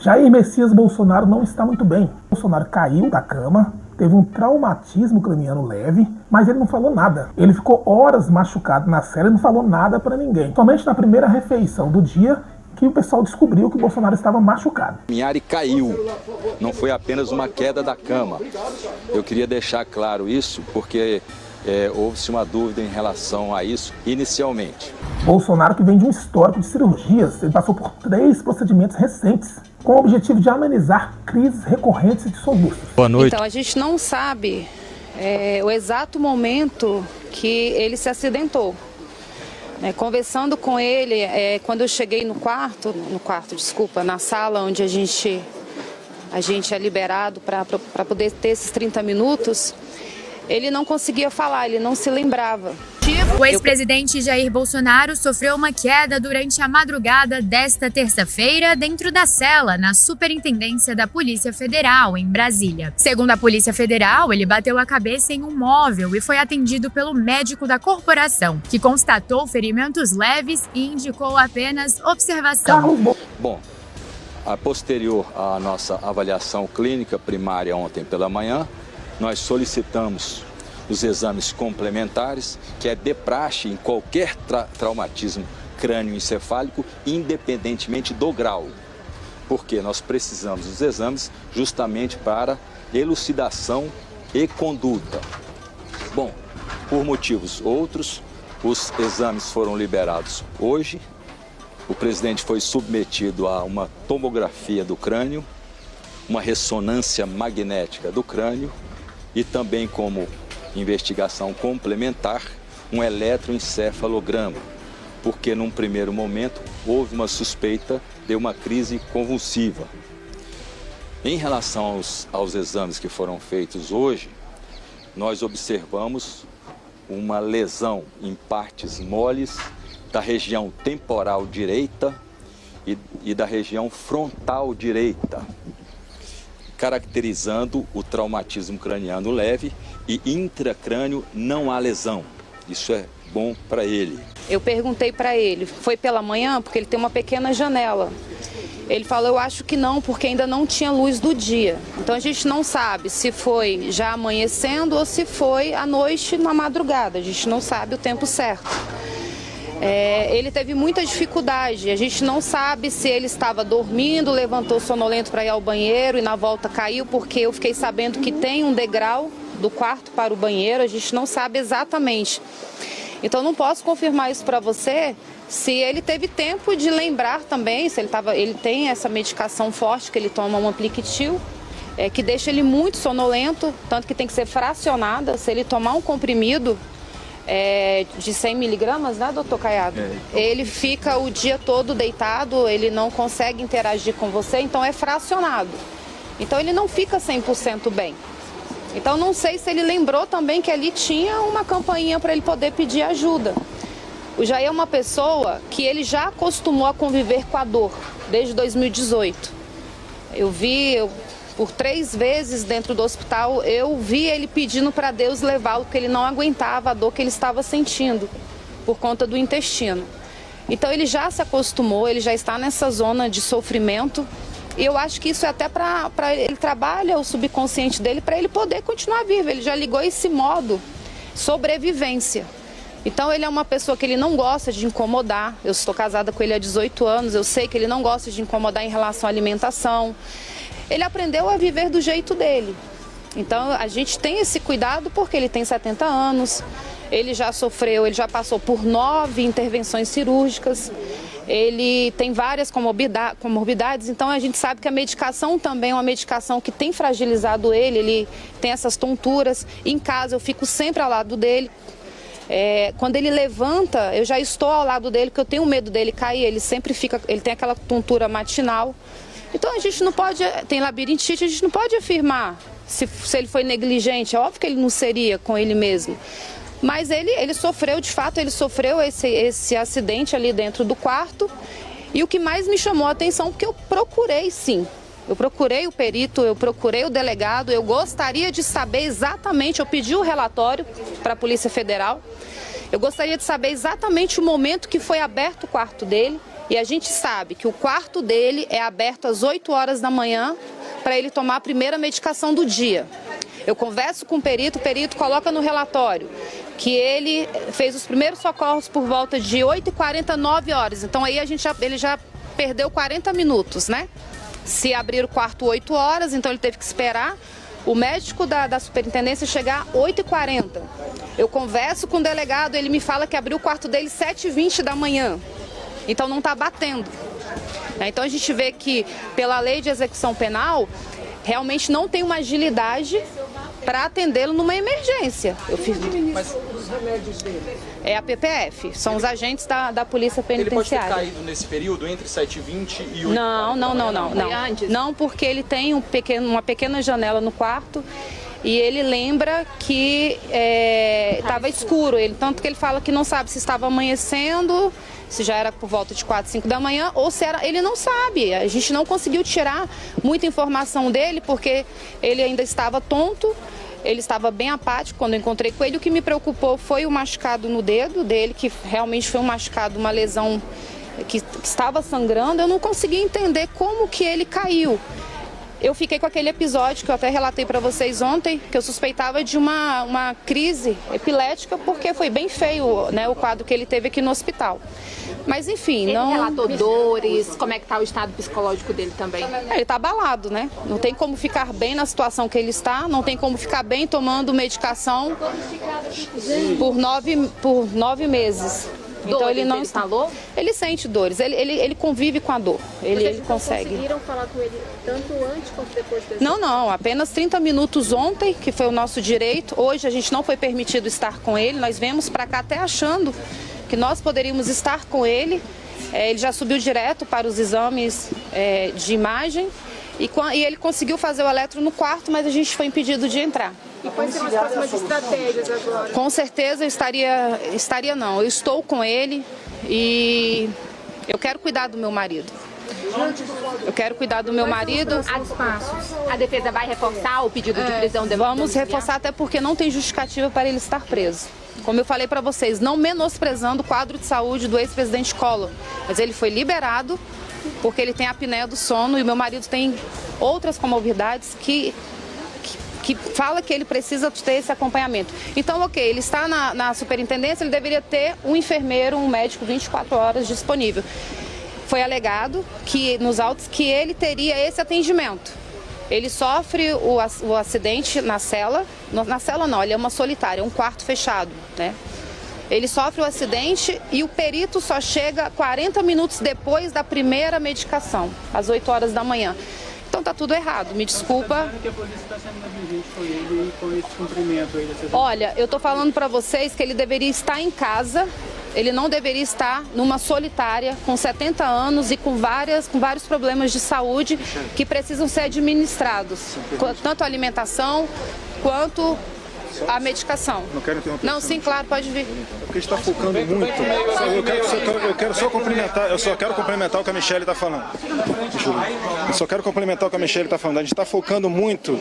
Jair Messias Bolsonaro não está muito bem. Bolsonaro caiu da cama, teve um traumatismo craniano leve, mas ele não falou nada. Ele ficou horas machucado na cela e não falou nada para ninguém. Somente na primeira refeição do dia que o pessoal descobriu que o Bolsonaro estava machucado. Linhares caiu, não foi apenas uma queda da cama. Eu queria deixar claro isso porque houve-se uma dúvida em relação a isso inicialmente. Bolsonaro, que vem de um histórico de cirurgias, ele passou por 3 procedimentos recentes, com o objetivo de amenizar crises recorrentes e dissolutas. Boa noite. Então, a gente não sabe o exato momento que ele se acidentou. Conversando com ele, quando eu cheguei na sala onde a gente é liberado para poder ter esses 30 minutos, ele não conseguia falar, ele não se lembrava. O ex-presidente Jair Bolsonaro sofreu uma queda durante a madrugada desta terça-feira dentro da cela na Superintendência da Polícia Federal, em Brasília. Segundo a Polícia Federal, ele bateu a cabeça em um móvel e foi atendido pelo médico da corporação, que constatou ferimentos leves e indicou apenas observação. Bom, a posterior à nossa avaliação clínica primária ontem pela manhã, nós solicitamos os exames complementares, que é de praxe em qualquer traumatismo crânioencefálico, independentemente do grau. Porque nós precisamos dos exames justamente para elucidação e conduta. Bom, por motivos outros, os exames foram liberados hoje. O presidente foi submetido a uma tomografia do crânio, uma ressonância magnética do crânio e também, como investigação complementar, um eletroencefalograma, porque num primeiro momento houve uma suspeita de uma crise convulsiva. Em relação aos exames que foram feitos hoje, nós observamos uma lesão em partes moles da região temporal direita e da região frontal direita, caracterizando o traumatismo craniano leve e intracrânio não há lesão. Isso é bom para ele. Eu perguntei para ele, foi pela manhã, porque ele tem uma pequena janela. Ele falou, eu acho que não, porque ainda não tinha luz do dia. Então a gente não sabe se foi já amanhecendo ou se foi à noite, na madrugada. A gente não sabe o tempo certo. Ele teve muita dificuldade, a gente não sabe se ele estava dormindo, levantou sonolento para ir ao banheiro e na volta caiu, porque eu fiquei sabendo que tem um degrau do quarto para o banheiro, a gente não sabe exatamente. Então não posso confirmar isso para você, se ele teve tempo de lembrar também, se ele tem essa medicação forte que ele toma, um Ampliquitil, que deixa ele muito sonolento, tanto que tem que ser fracionada. Se ele tomar um comprimido de 100 miligramas, né, doutor Caiado? Ele fica o dia todo deitado, ele não consegue interagir com você, então é fracionado. Então ele não fica 100% bem. Então não sei se ele lembrou também que ali tinha uma campainha para ele poder pedir ajuda. O Jair é uma pessoa que ele já acostumou a conviver com a dor, desde 2018. Por 3 vezes dentro do hospital, eu vi ele pedindo para Deus levá-lo, porque ele não aguentava a dor que ele estava sentindo por conta do intestino. Então ele já se acostumou, ele já está nessa zona de sofrimento. E eu acho que isso é até para ele trabalha o subconsciente dele para ele poder continuar vivo. Ele já ligou esse modo sobrevivência. Então ele é uma pessoa que ele não gosta de incomodar. Eu estou casada com ele há 18 anos, eu sei que ele não gosta de incomodar em relação à alimentação. Ele aprendeu a viver do jeito dele. Então a gente tem esse cuidado porque ele tem 70 anos, ele já passou por 9 intervenções cirúrgicas, ele tem várias comorbidades, então a gente sabe que a medicação também é uma medicação que tem fragilizado ele tem essas tonturas. Em casa eu fico sempre ao lado dele. Quando ele levanta, eu já estou ao lado dele, porque eu tenho medo dele cair, ele tem aquela tontura matinal. Então a gente não pode, tem labirintite, a gente não pode afirmar se ele foi negligente, é óbvio que ele não seria com ele mesmo. Mas ele sofreu, de fato, ele sofreu esse acidente ali dentro do quarto. E o que mais me chamou a atenção, porque eu procurei sim, eu procurei o perito, eu procurei o delegado, eu gostaria de saber exatamente, eu pedi o relatório para a Polícia Federal, eu gostaria de saber exatamente o momento que foi aberto o quarto dele, E a gente sabe que o quarto dele é aberto às 8 horas da manhã para ele tomar a primeira medicação do dia. Eu converso com o perito coloca no relatório que ele fez os primeiros socorros por volta de 8h40, 9 horas. Então aí ele já perdeu 40 minutos, né? Se abrir o quarto 8 horas, então ele teve que esperar o médico da superintendência chegar 8h40. Eu converso com o delegado, ele me fala que abriu o quarto dele 7h20 da manhã. Então não está batendo. Então a gente vê que pela lei de execução penal, realmente não tem uma agilidade para atendê-lo numa emergência. Mas os remédios dele? É a PPF, são os agentes da Polícia Penitenciária. Ele pode ter caído nesse período entre 7h20 e 8h40? Não. Não, porque ele tem uma pequena janela no quarto e ele lembra que estava escuro. Tanto que ele fala que não sabe se estava amanhecendo, se já era por volta de 4, 5 da manhã, ou se era... Ele não sabe. A gente não conseguiu tirar muita informação dele, porque ele ainda estava tonto, ele estava bem apático quando eu encontrei com ele. O que me preocupou foi o machucado no dedo dele, que realmente foi um machucado, uma lesão que estava sangrando. Eu não consegui entender como que ele caiu. Eu fiquei com aquele episódio que eu até relatei para vocês ontem, que eu suspeitava de uma crise epilética, porque foi bem feio, né, o quadro que ele teve aqui no hospital. Mas enfim, ele não... relatou dores, como é que está o estado psicológico dele também? Ele está abalado, né? Não tem como ficar bem na situação que ele está, não tem como ficar bem tomando medicação por 9 meses. Então ele não instalou? Ele sente dores, ele convive com a dor, ele consegue. Conseguiram falar com ele tanto antes quanto depois desse? Não, apenas 30 minutos ontem, que foi o nosso direito. Hoje a gente não foi permitido estar com ele, nós viemos para cá até achando que nós poderíamos estar com ele. Ele já subiu direto para os exames de imagem e ele conseguiu fazer o eletro no quarto, mas a gente foi impedido de entrar. E quais serão as próximas estratégias agora? Com certeza eu estou com ele e eu quero cuidar do meu marido. Eu quero cuidar do meu marido. A defesa vai reforçar o pedido de prisão? Vamos reforçar, até porque não tem justificativa para ele estar preso. Como eu falei para vocês, não menosprezando o quadro de saúde do ex-presidente Collor, mas ele foi liberado porque ele tem apneia do sono e o meu marido tem outras comorbidades que fala que ele precisa ter esse acompanhamento. Então, ok, ele está na superintendência, ele deveria ter um enfermeiro, um médico 24 horas disponível. Foi alegado que nos autos que ele teria esse atendimento. Ele sofre o acidente na cela não, ele é uma solitária, um quarto fechado, né? Ele sofre o acidente e o perito só chega 40 minutos depois da primeira medicação, às 8 horas da manhã. Então tá tudo errado, me desculpa. Que a polícia está sendo negligente com ele e com esse cumprimento aí dessas... Olha, eu tô falando para vocês que ele deveria estar em casa, ele não deveria estar numa solitária com 70 anos e com vários problemas de saúde que precisam ser administrados, tanto a alimentação quanto a medicação. Não quero interromper. Não, sim, claro, pode vir. Porque está focando muito. Eu quero só complementar, eu só quero complementar o que a Michelle está falando. Eu só quero complementar o que a Michelle está falando. A gente está focando muito.